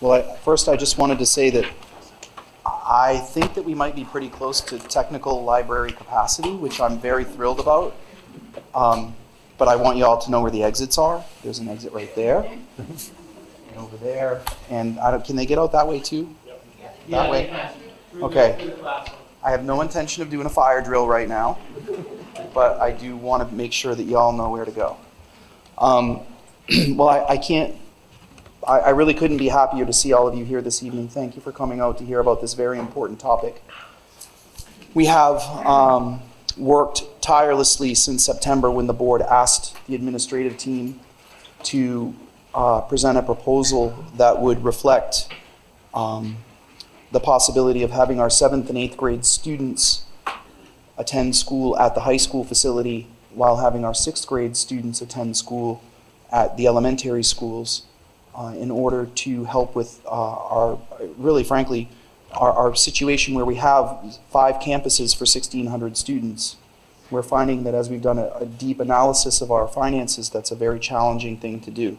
Well, first I just wanted to say that I think that we might be pretty close to technical library capacity, which I'm very thrilled about. But I want you all to know where the exits are. There's an exit right there, and over there. And can they get out that way too? That way? Okay. I have no intention of doing a fire drill right now, but I do want to make sure that you all know where to go. Well, I really couldn't be happier to see all of you here this evening. Thank you for coming out to hear about this very important topic. We have worked tirelessly since September when the board asked the administrative team to present a proposal that would reflect the possibility of having our 7th and 8th grade students attend school at the high school facility while having our 6th grade students attend school at the elementary schools in order to help with really frankly, our situation where we have 5 campuses for 1,600 students. We're finding that as we've done a deep analysis of our finances, that's a very challenging thing to do.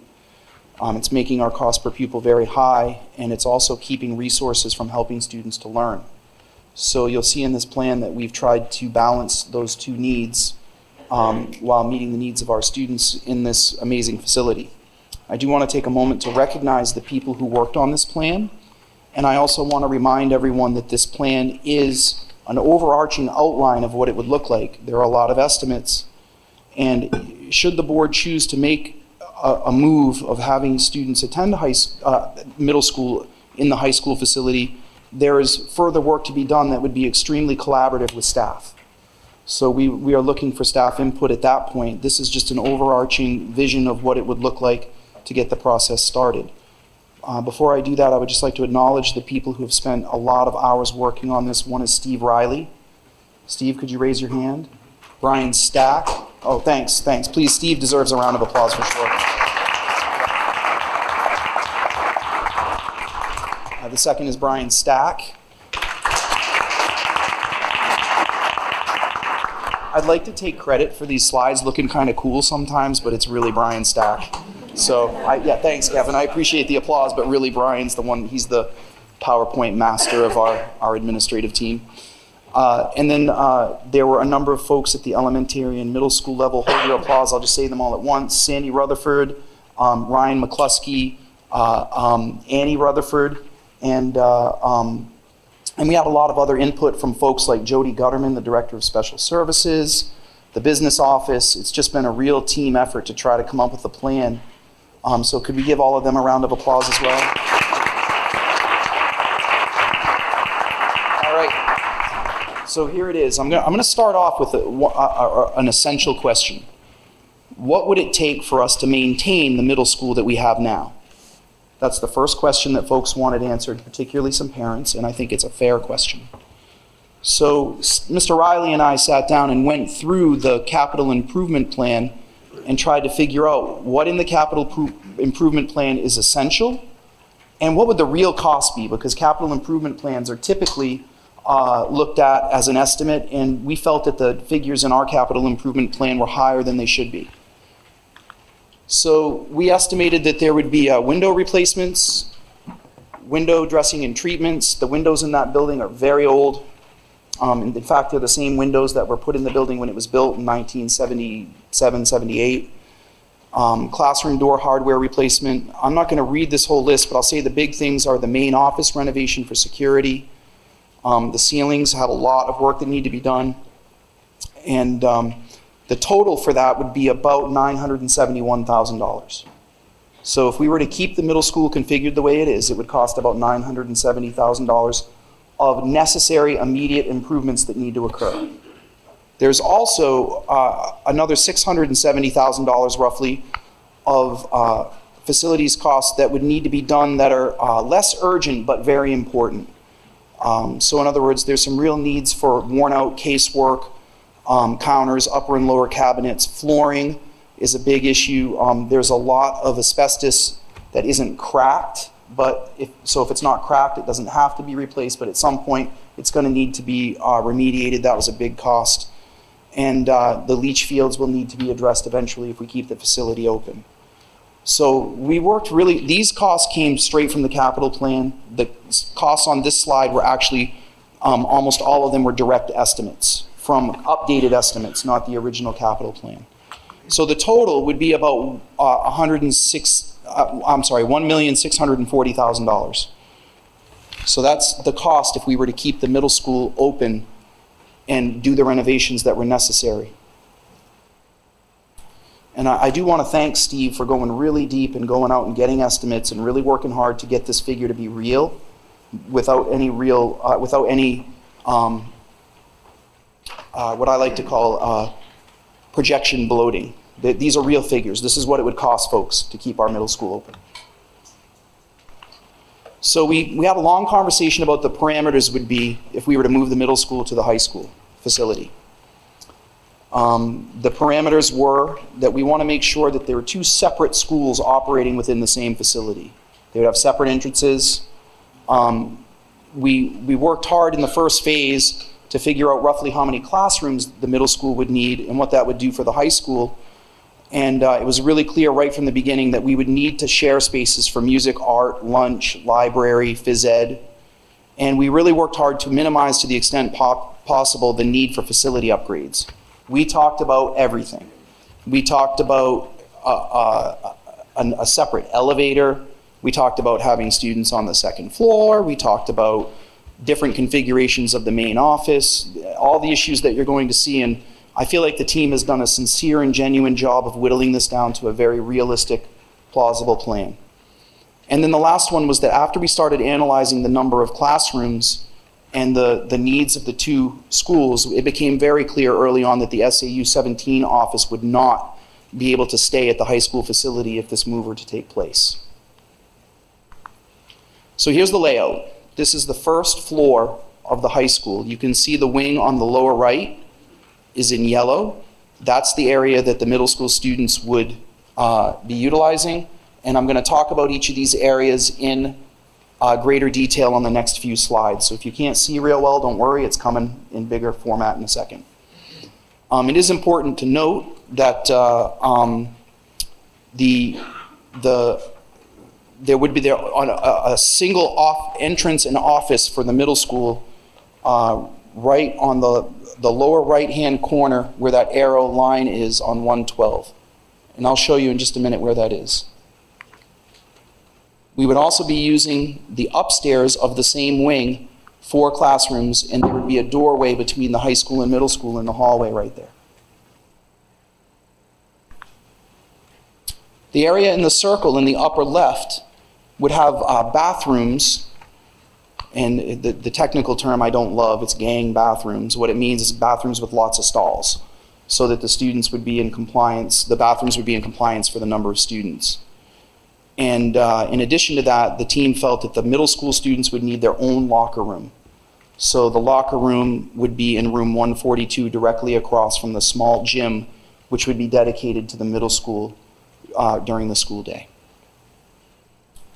It's making our cost per pupil very high, and it's also keeping resources from helping students to learn. So you'll see in this plan that we've tried to balance those two needs while meeting the needs of our students in this amazing facility. I do want to take a moment to recognize the people who worked on this plan, and I also want to remind everyone that this plan is an overarching outline of what it would look like. There are a lot of estimates, and should the board choose to make a move of having students attend middle school in the high school facility, there is further work to be done that would be extremely collaborative with staff. So we are looking for staff input at that point. This is just an overarching vision of what it would look like to get the process started. Before I do that, I would just like to acknowledge the people who have spent a lot of hours working on this. One is Steve Riley. Steve, could you raise your hand? Brian Stack. Oh, thanks. Please, Steve deserves a round of applause for sure. The second is Brian Stack. I'd like to take credit for these slides looking kind of cool sometimes, but it's really Brian Stack. So, yeah, thanks, Kevin. I appreciate the applause, but really Brian's the one, he's the PowerPoint master of our administrative team. And then there were a number of folks at the elementary and middle school level. Hold your applause, I'll just say them all at once. Sandy Rutherford, Ryan McCluskey, Annie Rutherford, and we had a lot of other input from folks like Jody Gutterman, the Director of Special Services, the business office. It's just been a real team effort to try to come up with a plan. So could we give all of them a round of applause as well? All right. So here it is. I'm going to start off with an essential question. What would it take for us to maintain the middle school that we have now? That's the first question that folks wanted answered, particularly some parents, and I think it's a fair question. So Mr. Riley and I sat down and went through the capital improvement plan and tried to figure out what in the capital improvement plan is essential and what would the real cost be, because capital improvement plans are typically looked at as an estimate, and we felt that the figures in our capital improvement plan were higher than they should be. So we estimated that there would be window replacements, window dressing and treatments. The windows in that building are very old. In fact, they're the same windows that were put in the building when it was built in 1977, 78. Classroom door hardware replacement. I'm not going to read this whole list, but I'll say the big things are the main office renovation for security. The ceilings have a lot of work that need to be done. And the total for that would be about $971,000. So if we were to keep the middle school configured the way it is, it would cost about $970,000 of necessary immediate improvements that need to occur. There's also another $670,000 roughly of facilities costs that would need to be done that are less urgent but very important. So in other words, there's some real needs for worn out casework, counters, upper and lower cabinets. Flooring is a big issue. There's a lot of asbestos that isn't cracked, but if it's not cracked, it doesn't have to be replaced, but at some point it's going to need to be remediated. That was a big cost. And the leach fields will need to be addressed eventually if we keep the facility open. So we worked really, these costs came straight from the capital plan. The costs on this slide were actually, almost all of them were direct estimates from updated estimates, not the original capital plan. So the total would be about $1,640,000. So that's the cost if we were to keep the middle school open and do the renovations that were necessary. And I do want to thank Steve for going really deep and going out and getting estimates and really working hard to get this figure to be real, without any real, what I like to call projection bloating. These are real figures. This is what it would cost folks to keep our middle school open. So we had a long conversation about the parameters would be if we were to move the middle school to the high school facility. The parameters were that we want to make sure that there were two separate schools operating within the same facility. They would have separate entrances. We worked hard in the first phase to figure out roughly how many classrooms the middle school would need and what that would do for the high school. And it was really clear right from the beginning that we would need to share spaces for music, art, lunch, library, phys ed. And we really worked hard to minimize to the extent possible the need for facility upgrades. We talked about everything. We talked about a separate elevator. We talked about having students on the second floor. We talked about different configurations of the main office, all the issues that you're going to see. And I feel like the team has done a sincere and genuine job of whittling this down to a very realistic, plausible plan. And then the last one was that after we started analyzing the number of classrooms and the needs of the two schools, it became very clear early on that the SAU 17 office would not be able to stay at the high school facility if this move were to take place. So here's the layout. This is the first floor of the high school. You can see the wing on the lower right is in yellow. That's the area that the middle school students would be utilizing. And I'm going to talk about each of these areas in greater detail on the next few slides. So if you can't see real well, don't worry, it's coming in bigger format in a second. It is important to note that there would be a single entrance and office for the middle school right on the lower right-hand corner where that arrow line is on 112. And I'll show you in just a minute where that is. We would also be using the upstairs of the same wing for classrooms, and there would be a doorway between the high school and middle school in the hallway right there. The area in the circle in the upper left would have bathrooms, and the technical term I don't love, it's gang bathrooms. What it means is bathrooms with lots of stalls, so that the students would be in compliance, the bathrooms would be in compliance for the number of students. And in addition to that, the team felt that the middle school students would need their own locker room. So the locker room would be in room 142, directly across from the small gym, which would be dedicated to the middle school during the school day.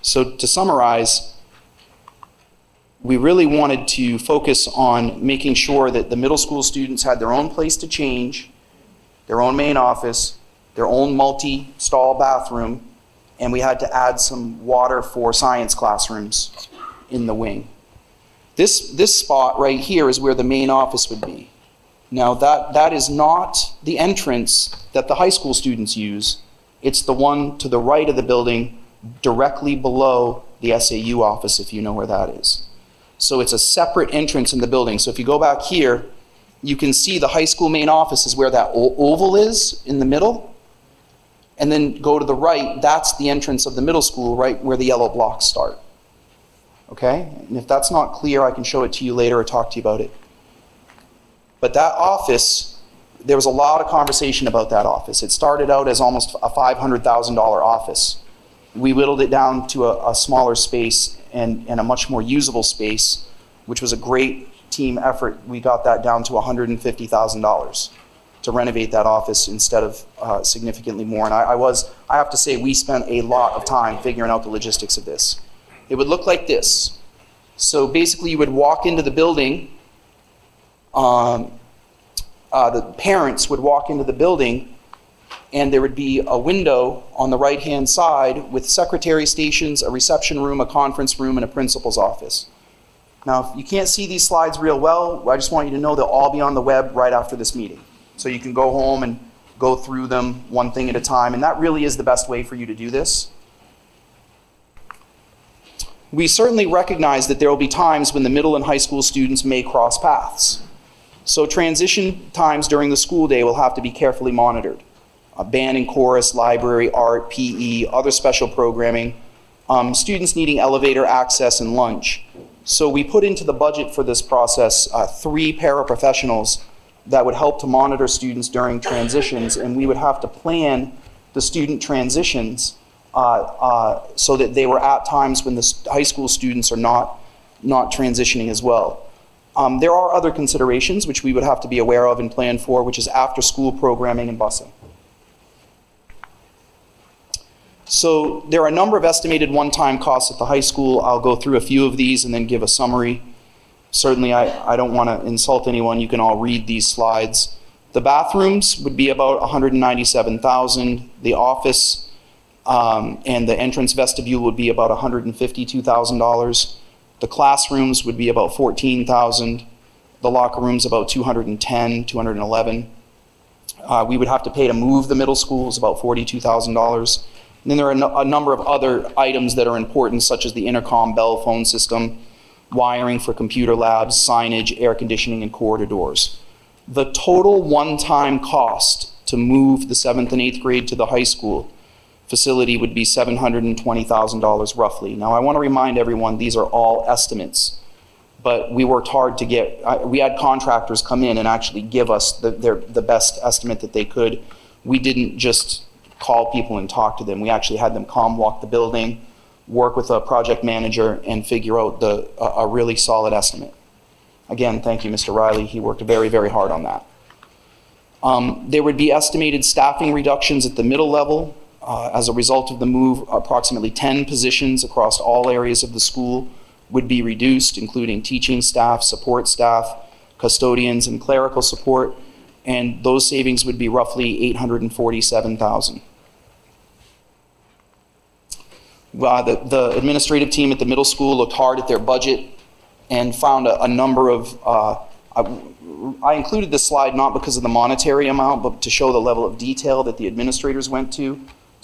So to summarize, we really wanted to focus on making sure that the middle school students had their own place to change, their own main office, their own multi-stall bathroom, and we had to add some water for science classrooms in the wing. This spot right here is where the main office would be. Now that is not the entrance that the high school students use. It's the one to the right of the building, directly below the SAU office, if you know where that is. So it's a separate entrance in the building. So if you go back here, you can see the high school main office is where that oval is in the middle. And then go to the right, that's the entrance of the middle school, right where the yellow blocks start. Okay? And if that's not clear, I can show it to you later or talk to you about it. But that office, there was a lot of conversation about that office. It started out as almost a $500,000 office. We whittled it down to a smaller space and a much more usable space, which was a great team effort. We got that down to $150,000 to renovate that office instead of significantly more. And I have to say, we spent a lot of time figuring out the logistics of this. It would look like this. So basically you would walk into the building, the parents would walk into the building, and there would be a window on the right-hand side with secretary stations, a reception room, a conference room, and a principal's office. Now, if you can't see these slides real well, I just want you to know they'll all be on the web right after this meeting. So you can go home and go through them one thing at a time, and that really is the best way for you to do this. We certainly recognize that there will be times when the middle and high school students may cross paths. So transition times during the school day will have to be carefully monitored. Band and chorus, library, art, PE, other special programming, students needing elevator access and lunch. So we put into the budget for this process 3 paraprofessionals that would help to monitor students during transitions, and we would have to plan the student transitions so that they were at times when the high school students are not transitioning as well. There are other considerations which we would have to be aware of and plan for, which is after school programming and busing. So there are a number of estimated one-time costs at the high school. I'll go through a few of these and then give a summary. Certainly I don't want to insult anyone. You can all read these slides. The bathrooms would be about $197,000. The office and the entrance vestibule would be about $152,000. The classrooms would be about $14,000. The locker rooms about $210,000, $211,000. We would have to pay to move the middle schools about $42,000. And then there are a number of other items that are important, such as the intercom bell phone system, wiring for computer labs, signage, air conditioning, and corridor doors. The total one-time cost to move the 7th and 8th grade to the high school facility would be $720,000 roughly. Now I want to remind everyone these are all estimates, but we worked hard to get, we had contractors come in and actually give us the best estimate that they could. We didn't just call people and talk to them. We actually had them come, walk the building, work with a project manager, and figure out a really solid estimate. Again, thank you, Mr. Riley. He worked very, very hard on that. There would be estimated staffing reductions at the middle level. As a result of the move, approximately 10 positions across all areas of the school would be reduced, including teaching staff, support staff, custodians, and clerical support, and those savings would be roughly $847,000. The administrative team at the middle school looked hard at their budget and found a number of, I included this slide not because of the monetary amount, but to show the level of detail that the administrators went to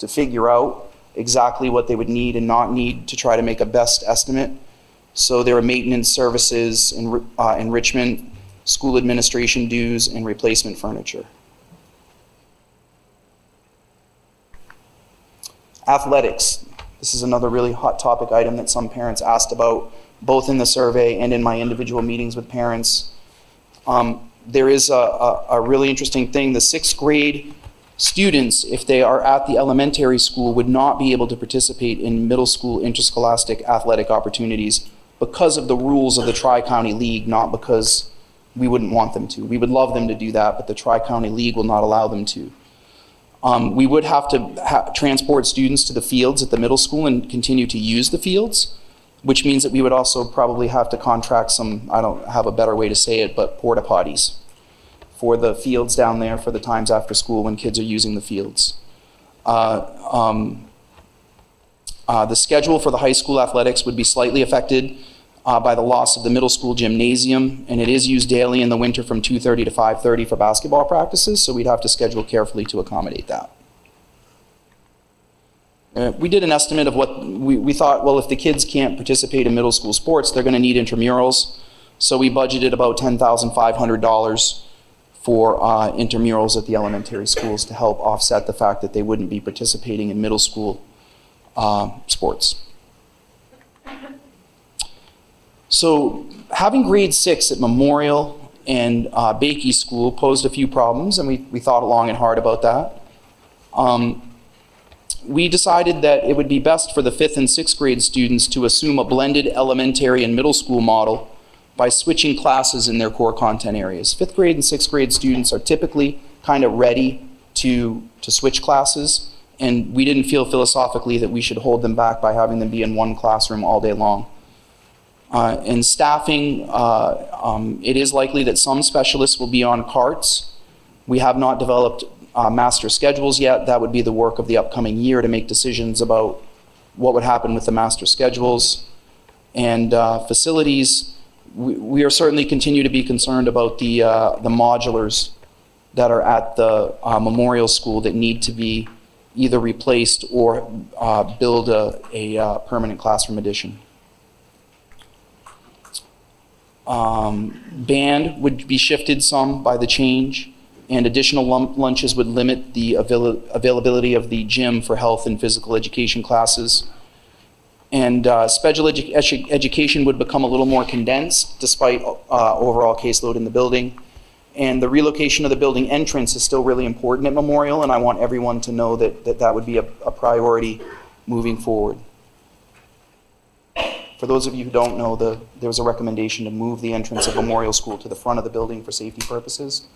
figure out exactly what they would need and not need to try to make a best estimate. So there are maintenance services, enrichment, school administration dues, and replacement furniture. Athletics. This is another really hot topic item that some parents asked about, both in the survey and in my individual meetings with parents. There is a really interesting thing. The 6th grade students, if they are at the elementary school, would not be able to participate in middle school interscholastic athletic opportunities because of the rules of the Tri-County League, not because we wouldn't want them to. We would love them to do that, but the Tri-County League will not allow them to. We would have to transport students to the fields at the middle school and continue to use the fields, which means that we would also probably have to contract some, I don't have a better way to say it, but porta potties for the fields down there for the times after school when kids are using the fields. The schedule for the high school athletics would be slightly affected by the loss of the middle school gymnasium, and it is used daily in the winter from 2:30 to 5:30 for basketball practices, so we'd have to schedule carefully to accommodate that. We did an estimate of what we thought, well, if the kids can't participate in middle school sports, they're going to need intramurals, so we budgeted about $10,500 for intramurals at the elementary schools to help offset the fact that they wouldn't be participating in middle school sports. So having grade 6 at Memorial and Bakey School posed a few problems, and we thought long and hard about that. We decided that it would be best for the 5th and 6th grade students to assume a blended elementary and middle school model by switching classes in their core content areas. 5th grade and 6th grade students are typically kind of ready to switch classes, and we didn't feel philosophically that we should hold them back by having them be in one classroom all day long. In staffing, it is likely that some specialists will be on carts. We have not developed master schedules yet. That would be the work of the upcoming year to make decisions about what would happen with the master schedules. And facilities, we are certainly continue to be concerned about the modulars that are at the Memorial School that need to be either replaced or build a permanent classroom addition. Band would be shifted some by the change, and additional lunches would limit the availability of the gym for health and physical education classes. And special education would become a little more condensed despite overall caseload in the building. And the relocation of the building entrance is still really important at Memorial, and I want everyone to know that that would be a priority moving forward. For those of you who don't know, there was a recommendation to move the entrance of Memorial School to the front of the building for safety purposes,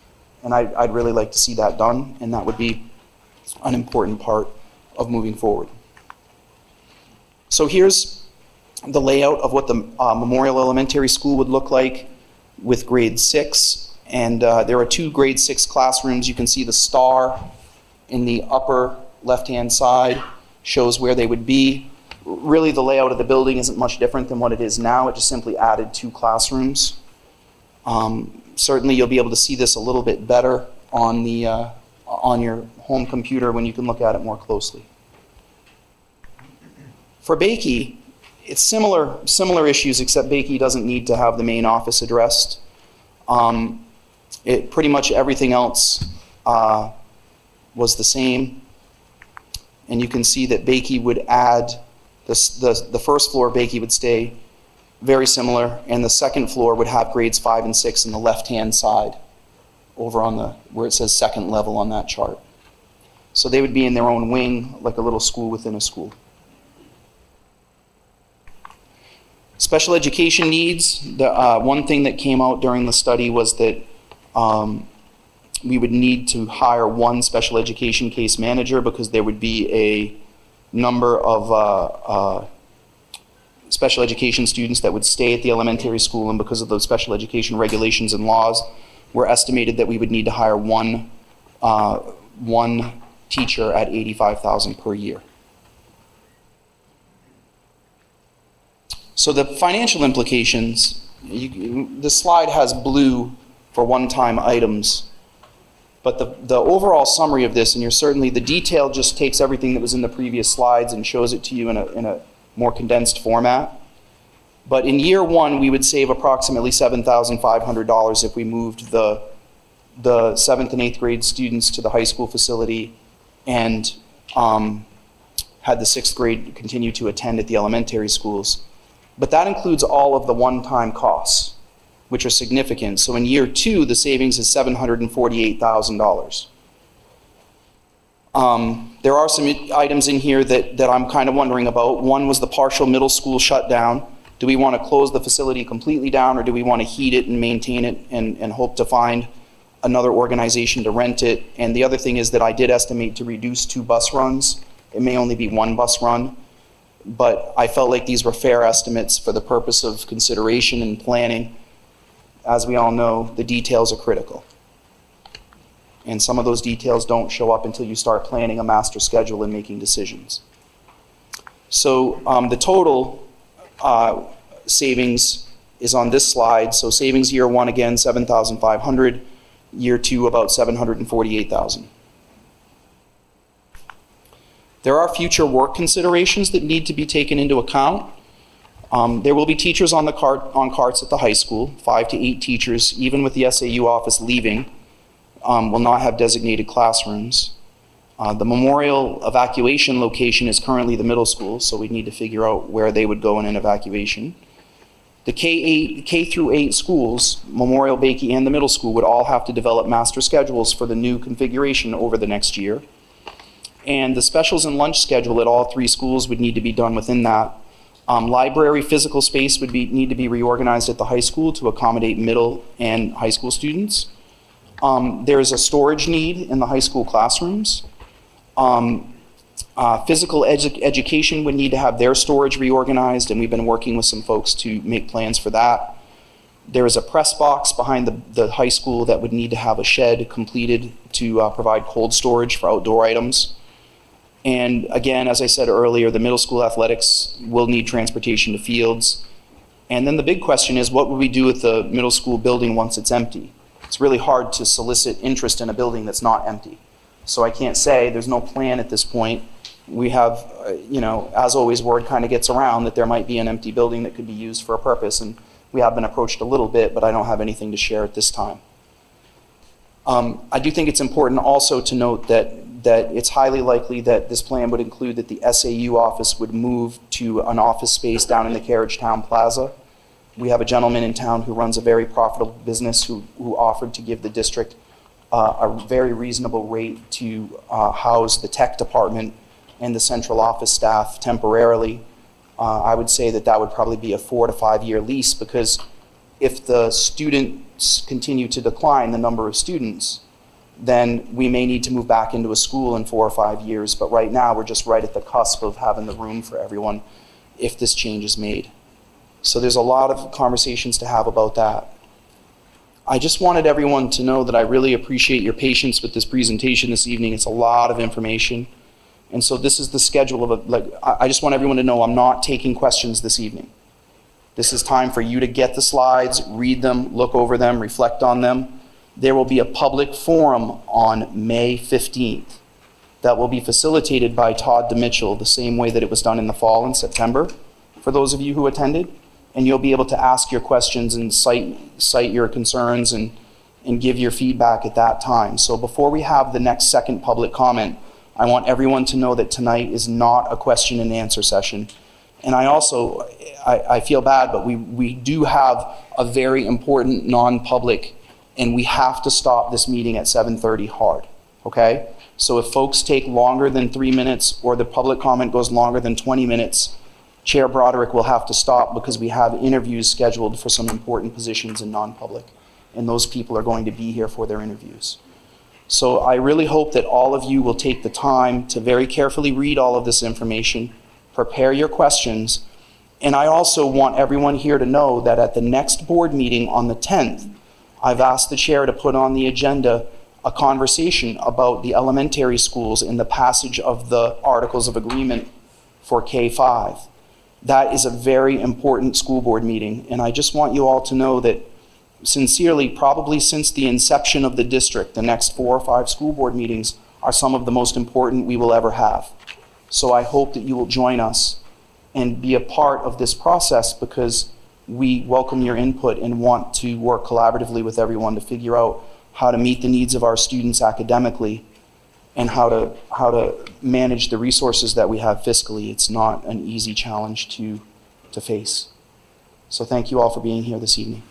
and I'd really like to see that done, and that would be an important part of moving forward. So here's the layout of what the Memorial Elementary School would look like with grade 6. And there are 2 grade 6 classrooms. You can see the star in the upper left-hand side shows where they would be. Really, the layout of the building isn't much different than what it is now. It just simply added 2 classrooms. Certainly, you'll be able to see this a little bit better on your home computer when you can look at it more closely. For Bakey, it's similar issues, except Bakey doesn't need to have the main office addressed. Pretty much everything else was the same. And you can see that Bakey would add, the first floor Bakey would stay very similar, and the second floor would have grades 5 and 6 on the left-hand side over on where it says second level on that chart. So they would be in their own wing, like a little school within a school. Special education needs, one thing that came out during the study was that we would need to hire 1 special education case manager because there would be a number of special education students that would stay at the elementary school, and because of those special education regulations and laws, we're estimated that we would need to hire one teacher at $85,000 per year. So the financial implications, the slide has blue for one-time items, but the overall summary of this, and the detail just takes everything that was in the previous slides and shows it to you in a more condensed format. But in year 1, we would save approximately $7,500 if we moved the 7th and 8th grade students to the high school facility and had the 6th grade continue to attend at the elementary schools. But that includes all of the one-time costs, which are significant. So in year 2, the savings is $748,000. There are some items in here that I'm kind of wondering about. One was the partial middle school shutdown. Do we want to close the facility completely down, or do we want to heat it and maintain it and hope to find another organization to rent it? And the other thing is that I did estimate to reduce 2 bus runs. It may only be 1 bus run, but I felt like these were fair estimates for the purpose of consideration and planning. As we all know, the details are critical. And some of those details don't show up until you start planning a master schedule and making decisions. So the total savings is on this slide. So savings year 1, again, $7,500. Year 2, about $748,000. There are future work considerations that need to be taken into account. There will be teachers on carts at the high school. 5 to 8 teachers, even with the SAU office leaving, will not have designated classrooms. The Memorial evacuation location is currently the middle school, so we need to figure out where they would go in an evacuation. The K through 8 schools, Memorial, Bakey, and the middle school, would all have to develop master schedules for the new configuration over the next year. And the specials and lunch schedule at all 3 schools would need to be done within that. Library physical space would need to be reorganized at the high school to accommodate middle and high school students. There is a storage need in the high school classrooms. Physical education would need to have their storage reorganized, and we've been working with some folks to make plans for that. There is a press box behind the high school that would need to have a shed completed to provide cold storage for outdoor items. And again, as I said earlier, the middle school athletics will need transportation to fields. And then the big question is, what will we do with the middle school building once it's empty? It's really hard to solicit interest in a building that's not empty. So I can't say, there's no plan at this point. We have, you know, as always, word kind of gets around that there might be an empty building that could be used for a purpose, and we have been approached a little bit, but I don't have anything to share at this time. I do think it's important also to note that it's highly likely that this plan would include that the SAU office would move to an office space down in the Carriage Town Plaza. We have a gentleman in town who runs a very profitable business who offered to give the district a very reasonable rate to house the tech department and the central office staff temporarily. I would say that that would probably be a 4 to 5 year lease, because if the students continue to decline, the number of students, then we may need to move back into a school in 4 or 5 years. But right now, we're just right at the cusp of having the room for everyone if this change is made. So there's a lot of conversations to have about that. I just wanted everyone to know that I really appreciate your patience with this presentation this evening. It's a lot of information. And so this is the schedule of I just want everyone to know I'm not taking questions this evening. This is time for you to get the slides, read them, look over them, reflect on them. There will be a public forum on May 15th that will be facilitated by Todd DeMitchell, the same way that it was done in the fall in September, for those of you who attended. And you'll be able to ask your questions and cite your concerns and give your feedback at that time. So before we have the next second public comment, I want everyone to know that tonight is not a question and answer session. And I feel bad, but we do have a very important non-public, and we have to stop this meeting at 7:30 hard, okay? So if folks take longer than 3 minutes or the public comment goes longer than 20 minutes, Chair Broderick will have to stop, because we have interviews scheduled for some important positions in non-public, and those people are going to be here for their interviews. So I really hope that all of you will take the time to very carefully read all of this information, prepare your questions, and I also want everyone here to know that at the next board meeting on the 10th, I've asked the chair to put on the agenda a conversation about the elementary schools and the passage of the Articles of Agreement for K-5. That is a very important school board meeting, and I just want you all to know that sincerely, probably since the inception of the district, the next 4 or 5 school board meetings are some of the most important we will ever have. So I hope that you will join us and be a part of this process, because we welcome your input and want to work collaboratively with everyone to figure out how to meet the needs of our students academically and how to manage the resources that we have fiscally. It's not an easy challenge to face. So thank you all for being here this evening.